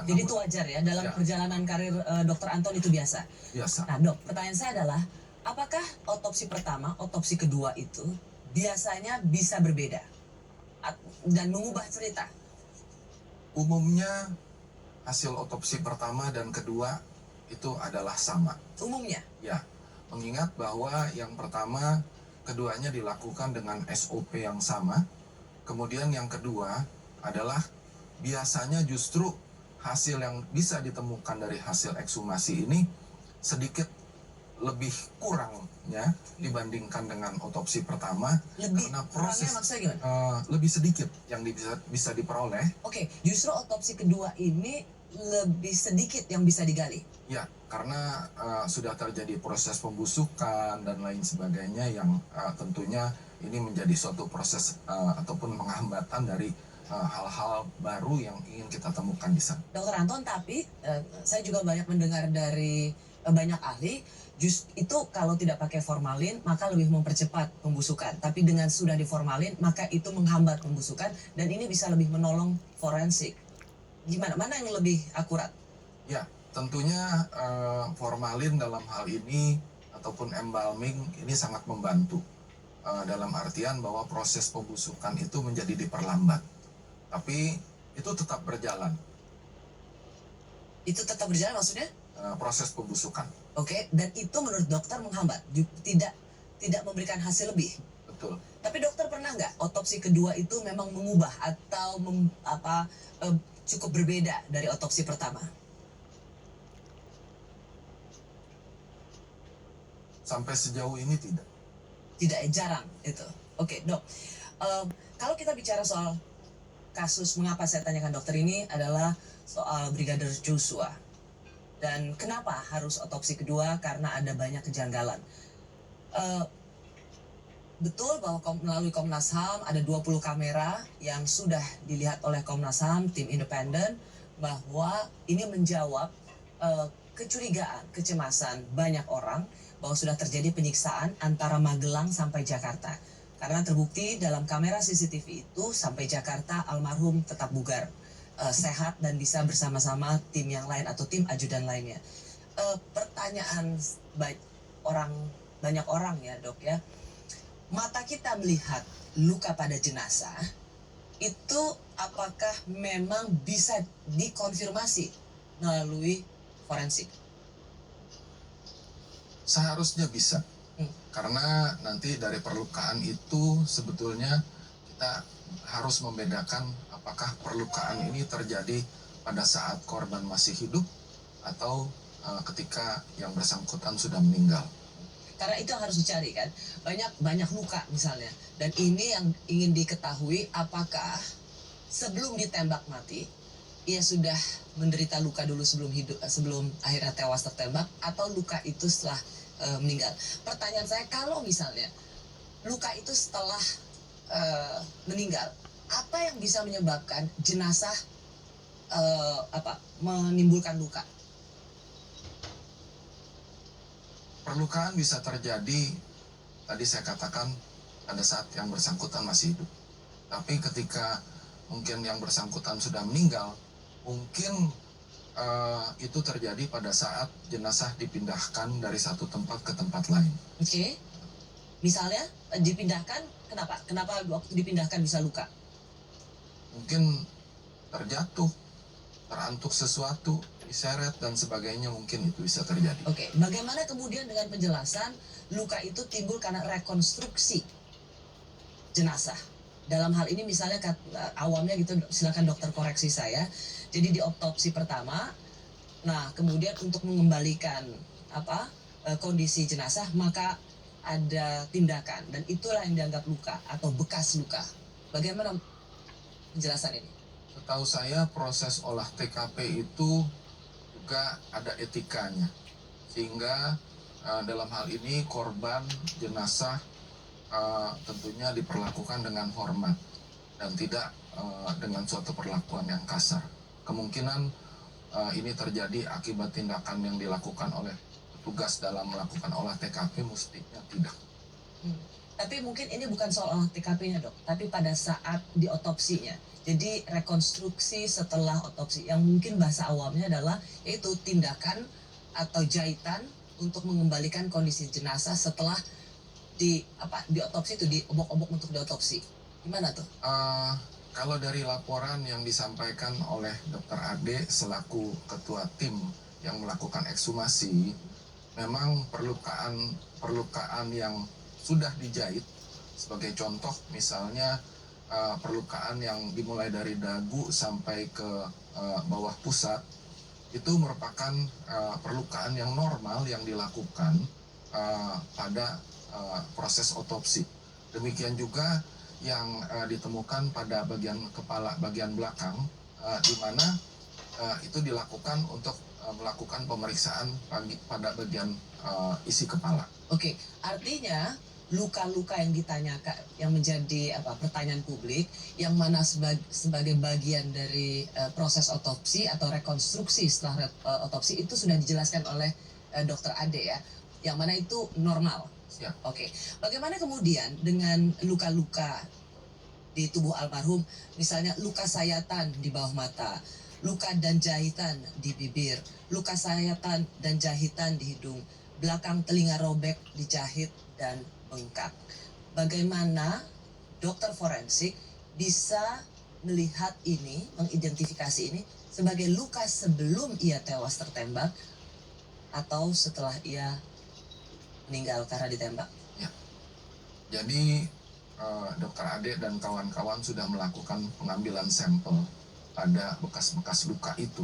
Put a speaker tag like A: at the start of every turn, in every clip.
A: Jadi itu wajar ya, dalam
B: ya,
A: perjalanan karir Dokter Anton itu biasa.
B: biasa.
A: Nah dok, pertanyaan saya adalah, apakah otopsi pertama, otopsi kedua itu biasanya bisa berbeda dan mengubah cerita?
B: Umumnya hasil otopsi pertama dan kedua itu adalah sama.
A: Umumnya?
B: Ya, mengingat bahwa yang pertama keduanya dilakukan dengan SOP yang sama. Kemudian yang kedua adalah biasanya justru hasil yang bisa ditemukan dari hasil ekshumasi ini sedikit lebih kurang ya dibandingkan dengan otopsi pertama.
A: Lebih
B: karena
A: kurangnya
B: proses
A: maksudnya gimana?
B: lebih sedikit yang bisa diperoleh.
A: Oke, justru otopsi kedua ini lebih sedikit yang bisa digali.
B: Ya, karena sudah terjadi proses pembusukan dan lain sebagainya yang tentunya ini menjadi suatu proses ataupun penghambatan dari hal-hal baru yang ingin kita temukan di sana.
A: Dokter Anton, tapi saya juga banyak mendengar dari banyak ahli, itu kalau tidak pakai formalin maka lebih mempercepat pembusukan. Tapi dengan sudah diformalin maka itu menghambat pembusukan dan ini bisa lebih menolong forensik. Gimana? Mana yang lebih akurat?
B: Ya, tentunya formalin dalam hal ini ataupun embalming ini sangat membantu dalam artian bahwa proses pembusukan itu menjadi diperlambat. Tapi itu tetap berjalan.
A: Itu tetap berjalan maksudnya?
B: Proses pembusukan.
A: Oke, dan itu menurut dokter menghambat, tidak memberikan hasil lebih.
B: Betul.
A: Tapi dokter pernah nggak otopsi kedua itu memang mengubah atau cukup berbeda dari otopsi pertama?
B: Sampai sejauh ini tidak.
A: Tidak, jarang itu. Oke, dok. Kalau kita bicara soal kasus, mengapa saya tanyakan dokter ini adalah soal Brigadir Joshua. Dan kenapa harus otopsi kedua? Karena ada banyak kejanggalan. Betul bahwa melalui Komnas HAM ada 20 kamera yang sudah dilihat oleh Komnas HAM, tim independen, bahwa ini menjawab kecurigaan, kecemasan banyak orang bahwa sudah terjadi penyiksaan antara Magelang sampai Jakarta. Karena terbukti dalam kamera CCTV itu sampai Jakarta almarhum tetap bugar, sehat dan bisa bersama-sama tim yang lain atau tim ajudan lainnya. Pertanyaan banyak orang ya dok ya, mata kita melihat luka pada jenazah itu apakah memang bisa dikonfirmasi melalui forensik?
B: Seharusnya bisa. Karena nanti dari perlukaan itu sebetulnya kita harus membedakan apakah perlukaan ini terjadi pada saat korban masih hidup atau ketika yang bersangkutan sudah meninggal.
A: Karena itu yang harus dicari kan, banyak luka misalnya, dan ini yang ingin diketahui apakah sebelum ditembak mati ia sudah menderita luka dulu sebelum akhirnya tewas tertembak, atau luka itu setelah meninggal. Pertanyaan saya, kalau misalnya luka itu setelah meninggal, apa yang bisa menyebabkan jenazah menimbulkan luka?
B: Perlukaan bisa terjadi, tadi saya katakan, pada saat yang bersangkutan masih hidup. Tapi ketika mungkin yang bersangkutan sudah meninggal, mungkin itu terjadi pada saat jenazah dipindahkan dari satu tempat ke tempat lain.
A: Oke. Misalnya dipindahkan, kenapa? Kenapa waktu dipindahkan bisa luka?
B: Mungkin terjatuh, terantuk sesuatu, diseret dan sebagainya, mungkin itu bisa terjadi.
A: Oke, bagaimana kemudian dengan penjelasan luka itu timbul karena rekonstruksi jenazah? Dalam hal ini misalnya awamnya gitu, silakan dokter koreksi saya. Jadi di otopsi pertama, nah kemudian untuk mengembalikan kondisi jenazah maka ada tindakan dan itulah yang dianggap luka atau bekas luka. Bagaimana penjelasan ini?
B: Setahu saya proses olah TKP itu juga ada etikanya, sehingga dalam hal ini korban jenazah tentunya diperlakukan dengan hormat dan tidak dengan suatu perlakuan yang kasar. Kemungkinan ini terjadi akibat tindakan yang dilakukan oleh petugas dalam melakukan olah TKP, mestinya tidak.
A: Tapi mungkin ini bukan soal olah TKP-nya dok, tapi pada saat di otopsinya. Jadi rekonstruksi setelah otopsi yang mungkin bahasa awamnya adalah yaitu tindakan atau jahitan untuk mengembalikan kondisi jenazah setelah di otopsi itu diobok-obok untuk diotopsi. Gimana tuh?
B: Kalau dari laporan yang disampaikan oleh Dr. Ade selaku ketua tim yang melakukan ekshumasi, memang perlukaan yang sudah dijahit, sebagai contoh misalnya perlukaan yang dimulai dari dagu sampai ke bawah pusat, itu merupakan perlukaan yang normal yang dilakukan pada proses otopsi. Demikian juga yang ditemukan pada bagian kepala bagian belakang, di mana itu dilakukan untuk melakukan pemeriksaan pada bagian isi kepala.
A: Oke, artinya luka-luka yang ditanyakan, yang menjadi pertanyaan publik, yang mana sebagai bagian dari proses otopsi atau rekonstruksi setelah otopsi itu sudah dijelaskan oleh Dokter Ade ya, yang mana itu normal.
B: Siap.
A: Oke, bagaimana kemudian dengan luka-luka di tubuh almarhum, misalnya luka sayatan di bawah mata, luka dan jahitan di bibir, luka sayatan dan jahitan di hidung, belakang telinga robek, dijahit dan bengkak. Bagaimana dokter forensik bisa melihat ini, mengidentifikasi ini sebagai luka sebelum ia tewas tertembak atau setelah ia meninggal karena ditembak?
B: Ya. Jadi Dokter Ade dan kawan-kawan sudah melakukan pengambilan sampel pada bekas-bekas luka itu,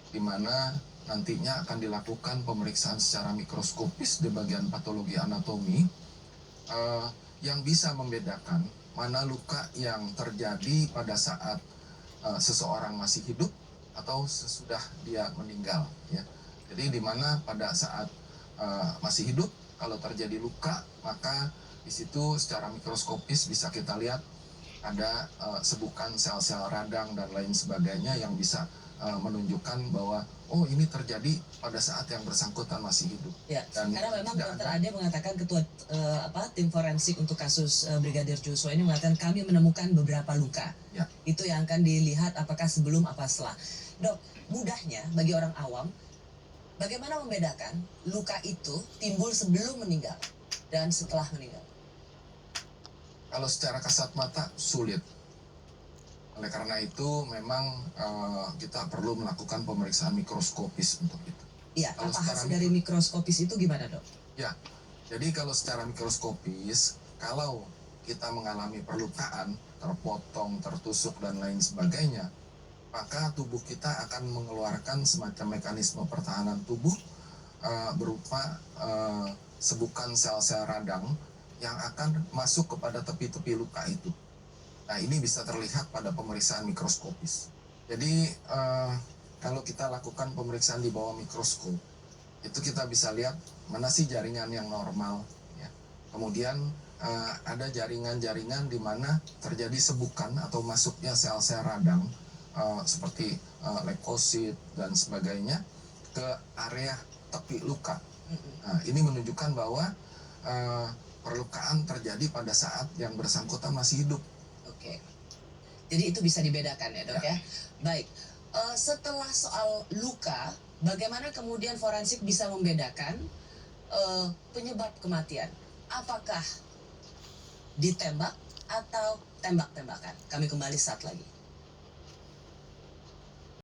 B: di mana nantinya akan dilakukan pemeriksaan secara mikroskopis di bagian patologi anatomi yang bisa membedakan mana luka yang terjadi pada saat seseorang masih hidup atau sesudah dia meninggal. Ya. Jadi di mana pada saat masih hidup, kalau terjadi luka, maka di situ secara mikroskopis bisa kita lihat ada sebukan sel-sel radang dan lain sebagainya yang bisa menunjukkan bahwa oh ini terjadi pada saat yang bersangkutan masih hidup.
A: Ya,
B: Dan
A: karena memang Dokter Ade mengatakan ketua tim forensik untuk kasus Brigadir Joshua ini mengatakan kami menemukan beberapa luka.
B: Ya.
A: Itu yang akan dilihat apakah sebelum apa setelah. Dok, mudahnya bagi orang awam, bagaimana membedakan luka itu timbul sebelum meninggal dan setelah meninggal?
B: Kalau secara kasat mata sulit. Oleh karena itu memang kita perlu melakukan pemeriksaan mikroskopis untuk itu.
A: Iya,
B: Kalau
A: apa
B: secara
A: hasil dari mikroskopis itu gimana dok?
B: Ya, jadi kalau secara mikroskopis, kalau kita mengalami perlukaan, terpotong, tertusuk, dan lain sebagainya, maka tubuh kita akan mengeluarkan semacam mekanisme pertahanan tubuh berupa sebukan sel-sel radang yang akan masuk kepada tepi-tepi luka itu. Nah, ini bisa terlihat pada pemeriksaan mikroskopis. Jadi, kalau kita lakukan pemeriksaan di bawah mikroskop, itu kita bisa lihat mana sih jaringan yang normal. Ya. Kemudian, ada jaringan-jaringan di mana terjadi sebukan atau masuknya sel-sel radang, seperti leukosit dan sebagainya, ke area tepi luka. Nah, ini menunjukkan bahwa perlukaan terjadi pada saat yang bersangkutan masih hidup.
A: Oke, jadi itu bisa dibedakan ya dok ya. Baik, setelah soal luka, bagaimana kemudian forensik bisa membedakan penyebab kematian? Apakah ditembak atau tembak-tembakan? Kami kembali saat lagi.